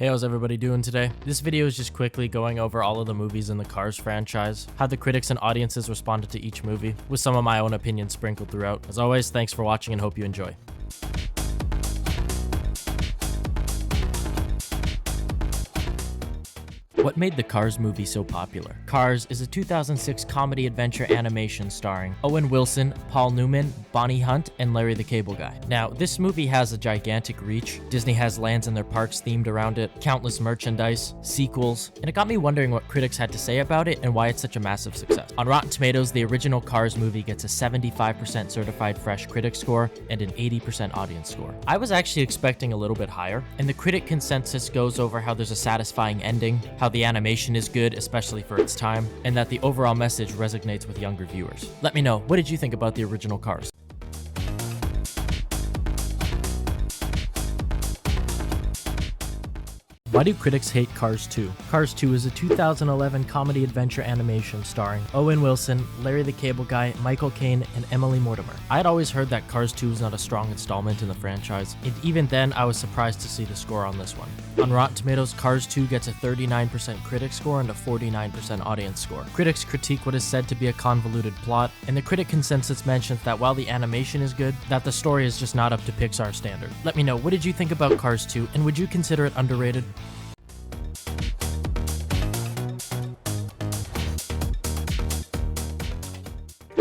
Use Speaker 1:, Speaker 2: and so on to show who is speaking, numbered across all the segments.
Speaker 1: Hey, how's everybody doing today? This video is just quickly going over all of the movies in the Cars franchise, how the critics and audiences responded to each movie, with some of my own opinions sprinkled throughout. As always, thanks for watching and hope you enjoy. What made the Cars movie so popular? Cars is a 2006 comedy adventure animation starring Owen Wilson, Paul Newman, Bonnie Hunt, and Larry the Cable Guy. Now, this movie has a gigantic reach. Disney has lands in their parks themed around it, countless merchandise, sequels, and it got me wondering what critics had to say about it and why it's such a massive success. On Rotten Tomatoes, the original Cars movie gets a 75% certified fresh critic score and an 80% audience score. I was actually expecting a little bit higher, and the critic consensus goes over how there's a satisfying ending, how the animation is good, especially for its time, and that the overall message resonates with younger viewers. Let me know, what did you think about the original Cars? Why do critics hate Cars 2? Cars 2 is a 2011 comedy adventure animation starring Owen Wilson, Larry the Cable Guy, Michael Caine, and Emily Mortimer. I had always heard that Cars 2 is not a strong installment in the franchise, and even then I was surprised to see the score on this one. On Rotten Tomatoes, Cars 2 gets a 39% critic score and a 49% audience score. Critics critique what is said to be a convoluted plot, and the critic consensus mentions that while the animation is good, that the story is just not up to Pixar standard. Let me know, what did you think about Cars 2, and would you consider it underrated?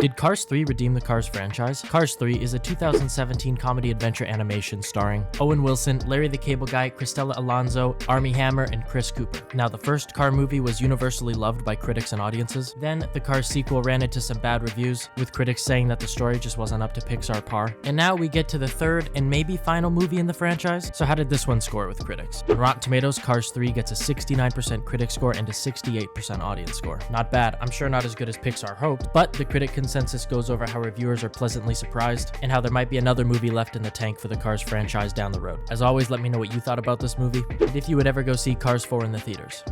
Speaker 1: Did Cars 3 redeem the Cars franchise? Cars 3 is a 2017 comedy adventure animation starring Owen Wilson, Larry the Cable Guy, Cristela Alonzo, Armie Hammer, and Chris Cooper. Now, the first Car movie was universally loved by critics and audiences. Then, the Cars sequel ran into some bad reviews, with critics saying that the story just wasn't up to Pixar par. And now we get to the third and maybe final movie in the franchise. So how did this one score with critics? On Rotten Tomatoes, Cars 3 gets a 69% critic score and a 68% audience score. Not bad. I'm sure not as good as Pixar hoped, but the critic consensus goes over how reviewers are pleasantly surprised and how there might be another movie left in the tank for the Cars franchise down the road. As always, let me know what you thought about this movie and if you would ever go see Cars 4 in the theaters.